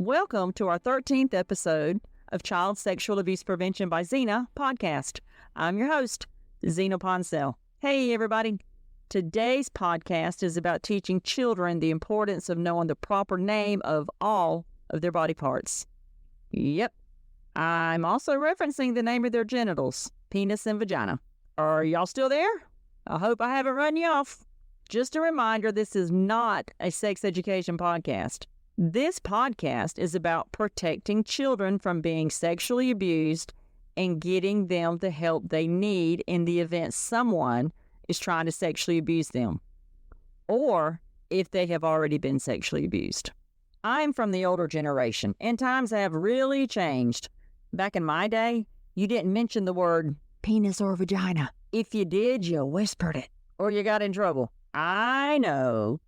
Welcome to our 13th episode of Child Sexual Abuse Prevention by Zena podcast. I'm your host, Zena Poncel. Hey, everybody. Today's podcast is about teaching children the importance of knowing the proper name of all of their body parts. Yep. I'm also referencing the name of their genitals, penis and vagina. Are y'all still there? I hope I haven't run you off. Just a reminder, this is not a sex education podcast. This podcast is about protecting children from being sexually abused and getting them the help they need in the event someone is trying to sexually abuse them, or if they have already been sexually abused. I'm from the older generation, and times have really changed. Back in my day, you didn't mention the word penis or vagina. If you did, you whispered it, or you got in trouble. I know.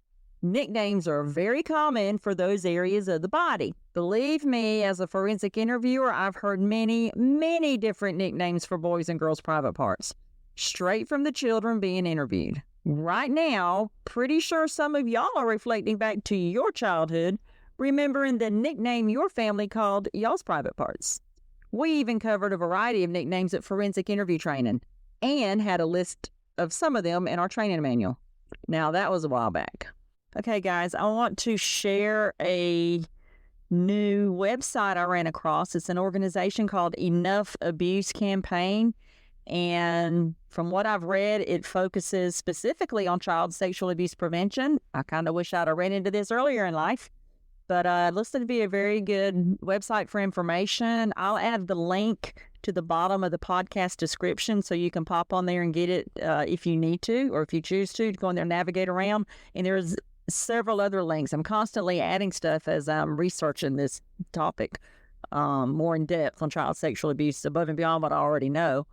Nicknames are very common for those areas of the body. Believe me, as a forensic interviewer, I've heard many, many different nicknames for boys' and girls' private parts, straight from the children being interviewed. Right now, pretty sure some of y'all are reflecting back to your childhood, remembering the nickname your family called y'all's private parts. We even covered a variety of nicknames at forensic interview training and had a list of some of them in our training manual. Now, that was a while back. Okay, guys, I want to share a new website I ran across. It's an organization called Enough Abuse Campaign. And from what I've read, it focuses specifically on child sexual abuse prevention. I kind of wish I'd have ran into this earlier in life, but it looks to be a very good website for information. I'll add the link to the bottom of the podcast description so you can pop on there and get it if you need to, or if you choose to go in there and navigate around. And there's several other links. I'm constantly adding stuff as I'm researching this topic more in depth on child sexual abuse above and beyond what I already know.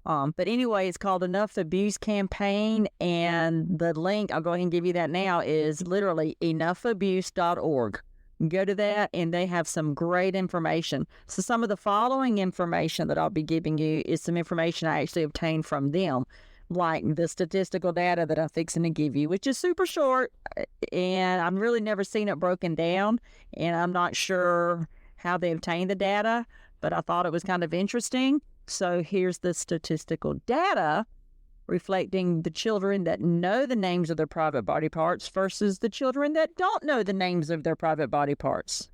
But anyway, it's called Enough Abuse Campaign, and the link, I'll go ahead and give you that now, is literally enoughabuse.org. Go to that, and they have some great information. So some of the following information that I'll be giving you is some information I actually obtained from them, like the statistical data that I'm fixing to give you, which is super short, and I've really never seen it broken down, and I'm not sure how they obtained the data, but I thought it was kind of interesting. So here's the statistical data reflecting the children that know the names of their private body parts versus the children that don't know the names of their private body parts.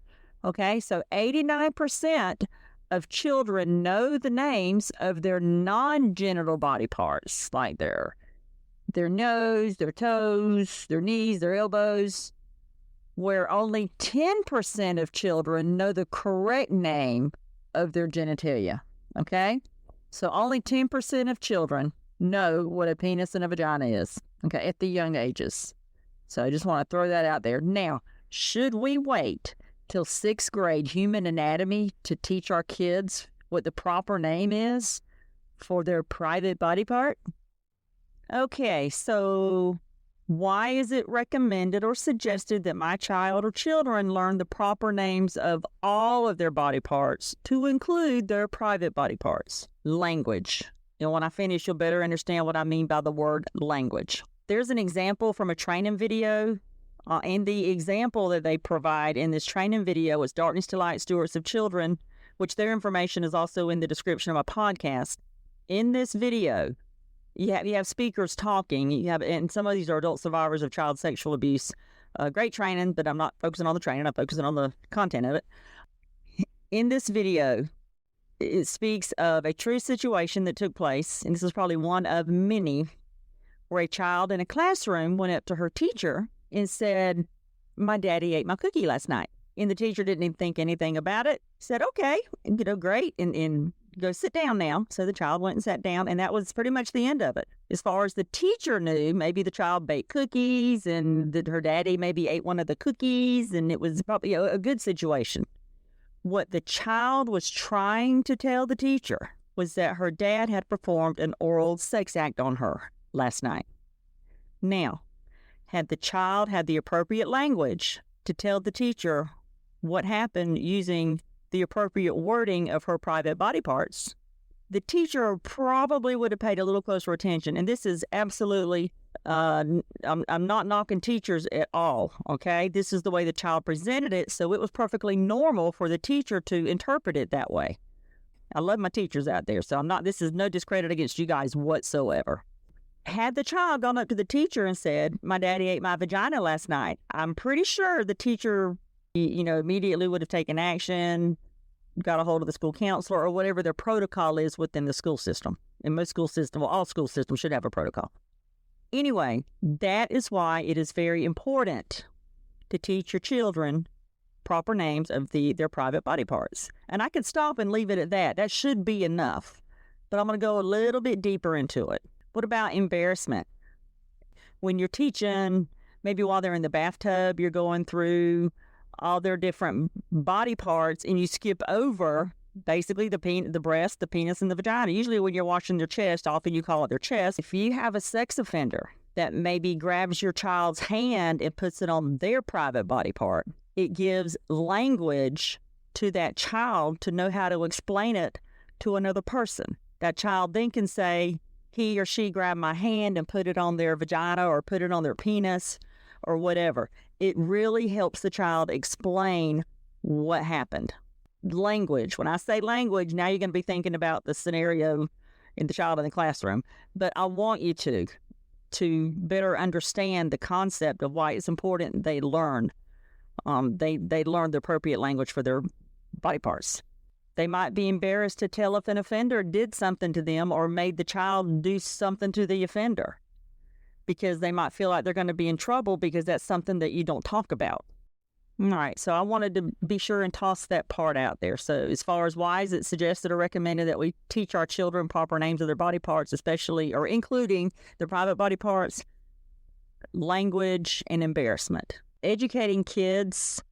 Okay, so 89% of children know the names of their non-genital body parts, like their nose, their toes, their knees, their elbows, where only 10% of children know the correct name of their genitalia. Okay? So only 10% of children know what a penis and a vagina is, okay, at the young ages. So I just want to throw that out there. Now, should we wait till 6th grade human anatomy to teach our kids what the proper name is for their private body part? Okay, so why is it recommended or suggested that my child or children learn the proper names of all of their body parts to include their private body parts? Language. And when I finish, you'll better understand what I mean by the word language. There's an example from a training video, and the example that they provide in this training video is Darkness to Light Stewards of Children, which their information is also in the description of my podcast. In this video, you have speakers talking. And some of these are adult survivors of child sexual abuse. Great training, but I'm not focusing on the training. I'm focusing on the content of it. In this video, it speaks of a true situation that took place, and this is probably one of many, where a child in a classroom went up to her teacher and said, "My daddy ate my cookie last night." And the teacher didn't even think anything about it. Said, "Okay, great, and go sit down now." So the child went and sat down, and that was pretty much the end of it. As far as the teacher knew, maybe the child baked cookies, and her daddy maybe ate one of the cookies, and it was probably a good situation. What the child was trying to tell the teacher was that her dad had performed an oral sex act on her last night. Now, had the child had the appropriate language to tell the teacher what happened using the appropriate wording of her private body parts, the teacher probably would have paid a little closer attention. And this is absolutely, I'm not knocking teachers at all, okay? This is the way the child presented it, so it was perfectly normal for the teacher to interpret it that way. I love my teachers out there, so this is no discredit against you guys whatsoever. Had the child gone up to the teacher and said, my daddy ate my vagina last night, I'm pretty sure the teacher, immediately would have taken action, got a hold of the school counselor or whatever their protocol is within the school system. In most school systems, all school systems should have a protocol. Anyway, that is why it is very important to teach your children proper names of their private body parts. And I could stop and leave it at that. That should be enough. But I'm going to go a little bit deeper into it. What about embarrassment? When you're teaching, maybe while they're in the bathtub, you're going through all their different body parts and you skip over basically the breast, the penis, and the vagina. Usually when you're washing their chest, often you call it their chest. If you have a sex offender that maybe grabs your child's hand and puts it on their private body part, it gives language to that child to know how to explain it to another person. That child then can say, he or she grabbed my hand and put it on their vagina or put it on their penis or whatever. It really helps the child explain what happened. Language. When I say language, now you're going to be thinking about the scenario in the child in the classroom. But I want you to better understand the concept of why it's important they learn. They learn the appropriate language for their body parts. They might be embarrassed to tell if an offender did something to them or made the child do something to the offender, because they might feel like they're going to be in trouble because that's something that you don't talk about. All right, so I wanted to be sure and toss that part out there. So as far as why is it suggested or recommended that we teach our children proper names of their body parts, especially or including their private body parts, language, and embarrassment. Educating kids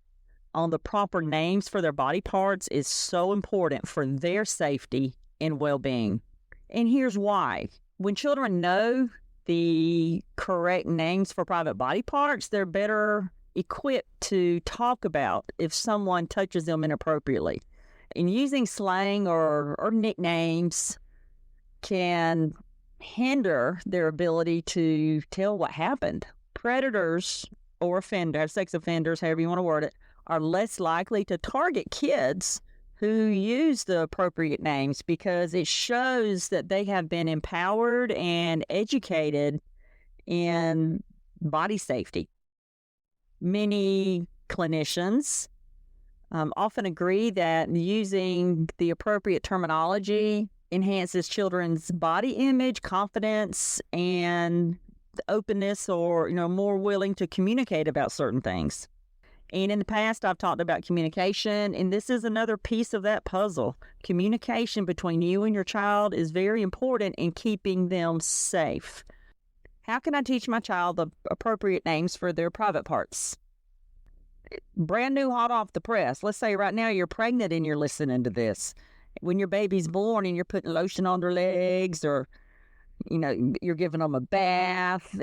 on the proper names for their body parts is so important for their safety and well-being. And here's why. When children know the correct names for private body parts, they're better equipped to talk about if someone touches them inappropriately. And using slang or nicknames can hinder their ability to tell what happened. Predators or sex offenders, however you want to word it, are less likely to target kids who use the appropriate names because it shows that they have been empowered and educated in body safety. Many clinicians often agree that using the appropriate terminology enhances children's body image, confidence, and openness, or more willing to communicate about certain things. And in the past, I've talked about communication, and this is another piece of that puzzle. Communication between you and your child is very important in keeping them safe. How can I teach my child the appropriate names for their private parts? Brand new, hot off the press. Let's say right now you're pregnant and you're listening to this. When your baby's born and you're putting lotion on their legs, or, you're giving them a bath.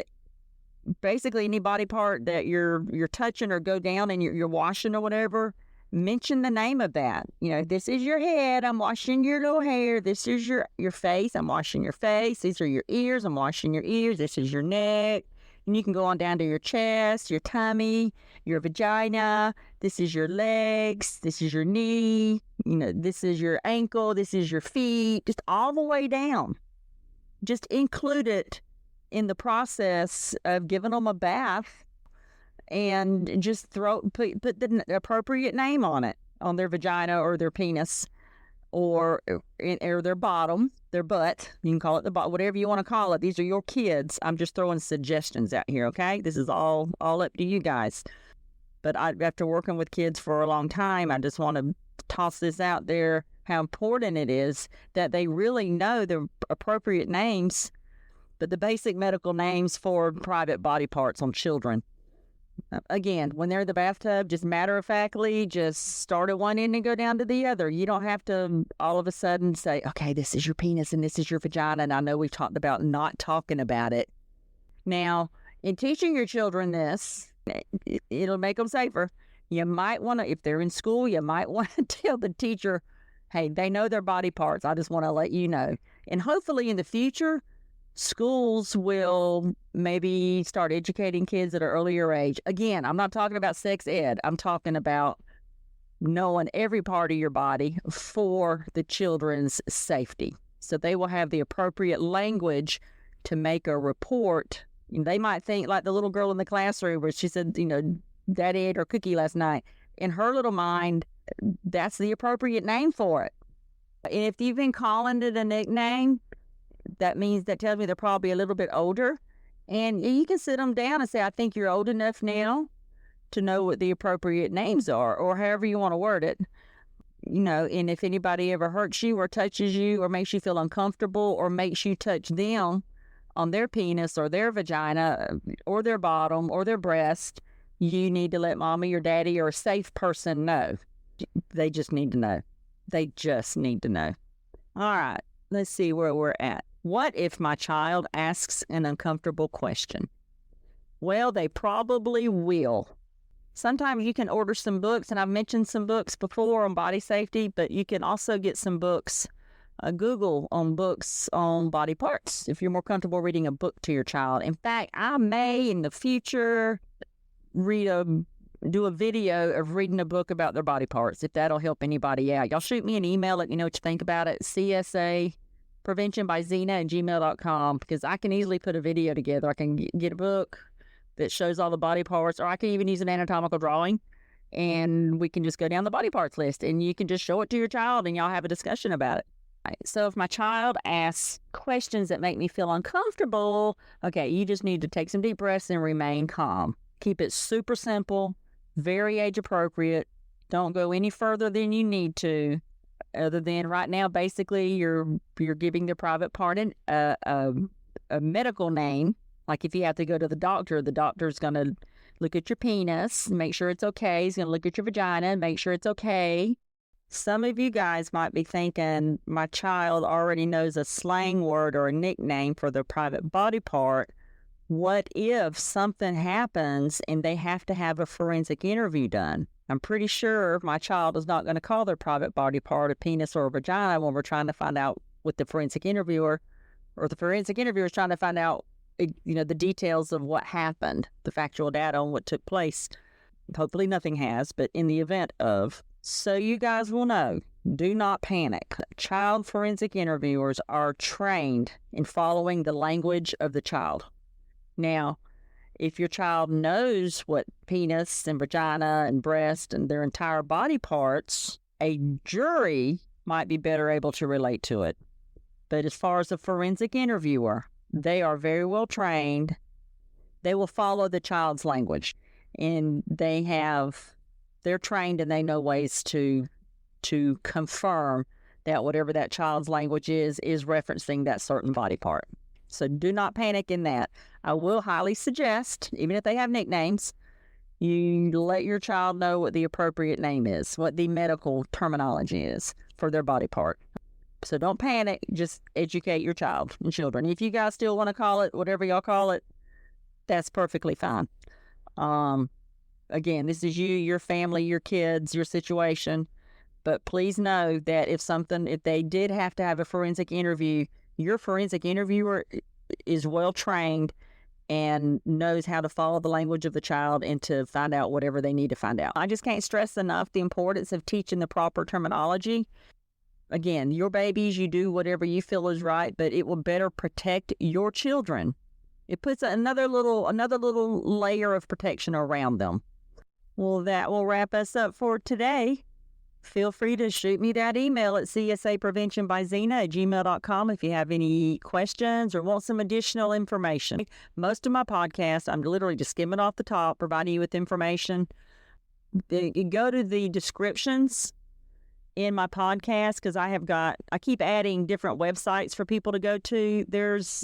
Basically, any body part that you're touching or go down and you're washing or whatever, mention the name of that. This is your head, I'm washing your little hair. This is your face, I'm washing your face. These are your ears, I'm washing your ears. This is your neck. And you can go on down to your chest, your tummy, your vagina. This is your legs. This is your knee. This is your ankle. This is your feet. Just all the way down. Just include it in the process of giving them a bath, and just put the appropriate name on it, on their vagina or their penis, or their bottom, their butt. You can call it the butt, whatever you want to call it. These are your kids. I'm just throwing suggestions out here, okay? This is all up to you guys. But after working with kids for a long time, I just want to toss this out there, how important it is that they really know the appropriate names, but the basic medical names for private body parts on children. Again, when they're in the bathtub, just matter-of-factly, just start at one end and go down to the other. You don't have to all of a sudden say, okay, this is your penis and this is your vagina. And I know we've talked about not talking about it. Now, in teaching your children this, it'll make them safer. You might want to, if they're in school, you might want to tell the teacher, Hey, they know their body parts. I just want to let you know. And hopefully in the future, schools will maybe start educating kids at an earlier age. Again, I'm not talking about sex ed. I'm talking about knowing every part of your body for the children's safety. So they will have the appropriate language to make a report. They might think like the little girl in the classroom where she said, Daddy ate her cookie last night. In her little mind, that's the appropriate name for it. And if you've been calling it a nickname, that tells me they're probably a little bit older. And you can sit them down and say, I think you're old enough now to know what the appropriate names are, or however you want to word it. And if anybody ever hurts you or touches you or makes you feel uncomfortable or makes you touch them on their penis or their vagina or their bottom or their breast, you need to let mommy or daddy or a safe person know. They just need to know. They just need to know. All right, let's see where we're at. What if my child asks an uncomfortable question? Well, they probably will. Sometimes you can order some books, and I've mentioned some books before on body safety, but you can also get some books, Google on books on body parts, if you're more comfortable reading a book to your child. In fact, I may in the future do a video of reading a book about their body parts, if that'll help anybody out. Y'all shoot me an email, let me know what you think about it, csapreventionbyzina@gmail.com, because I can easily put a video together. I can get a book that shows all the body parts, or I can even use an anatomical drawing, and we can just go down the body parts list, and you can just show it to your child, and y'all have a discussion about it. Right. So if my child asks questions that make me feel uncomfortable, okay, you just need to take some deep breaths and remain calm. Keep it super simple, very age appropriate. Don't go any further than you need to, other than right now, basically you're giving the private part a medical name. Like if you have to go to the doctor's going to look at your penis, make sure it's okay. He's going to look at your vagina, make sure it's okay. Some of you guys might be thinking, my child already knows a slang word or a nickname for their private body part. What if something happens and they have to have a forensic interview done? I'm pretty sure my child is not going to call their private body part a penis or a vagina when we're trying to find out with the forensic interviewer, or the forensic interviewer is trying to find out the details of what happened, the factual data on what took place. Hopefully nothing has, but in the event of. So you guys will know, do not panic. Child forensic interviewers are trained in following the language of the child. Now, if your child knows what penis and vagina and breast and their entire body parts, a jury might be better able to relate to it. But as far as a forensic interviewer, they are very well trained. They will follow the child's language, and they're trained and they know ways to confirm that whatever that child's language is referencing that certain body part. So do not panic in that. I will highly suggest, even if they have nicknames, you let your child know what the appropriate name is, what the medical terminology is for their body part. So don't panic. Just educate your child and children. If you guys still want to call it whatever y'all call it, that's perfectly fine. Again, this is you, your family, your kids, your situation. But please know that if they did have to have a forensic interview, your forensic interviewer is well trained and knows how to follow the language of the child and to find out whatever they need to find out. I just can't stress enough the importance of teaching the proper terminology. Again, your babies, you do whatever you feel is right, but it will better protect your children. It puts another little layer of protection around them. Well, that will wrap us up for today. Feel free to shoot me that email at csapreventionbyzina@gmail.com if you have any questions or want some additional information. Most of my podcasts, I'm literally just skimming off the top, providing you with information. Go to the descriptions in my podcast, because I keep adding different websites for people to go to.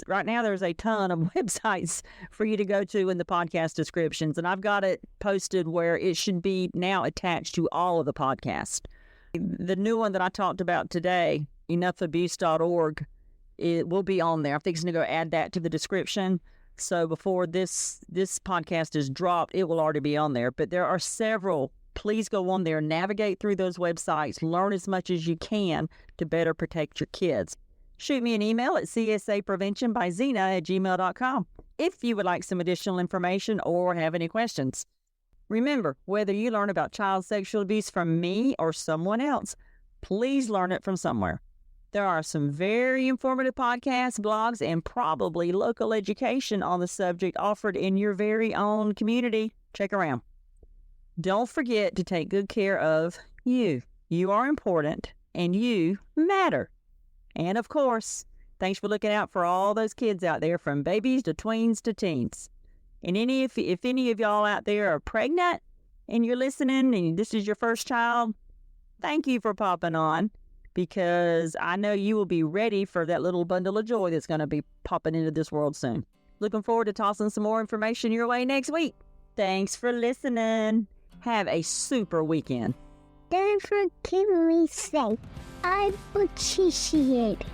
Right now there's a ton of websites for you to go to in the podcast descriptions, and I've got it posted where it should be now attached to all of the podcasts. The new one that I talked about today, enoughabuse.org, it will be on there. I'm fixing to go add that to the description. So before this podcast is dropped, it will already be on there. But there are several Please go on there, navigate through those websites, learn as much as you can to better protect your kids. Shoot me an email at csapreventionbyzena@gmail.com if you would like some additional information or have any questions. Remember, whether you learn about child sexual abuse from me or someone else, please learn it from somewhere. There are some very informative podcasts, blogs, and probably local education on the subject offered in your very own community. Check around. Don't forget to take good care of you. You are important, and you matter. And of course, thanks for looking out for all those kids out there, from babies to tweens to teens. And if any of y'all out there are pregnant and you're listening and this is your first child, thank you for popping on, because I know you will be ready for that little bundle of joy that's going to be popping into this world soon. Looking forward to tossing some more information your way next week. Thanks for listening. Have a super weekend. Don't forget me say, I appreciate it.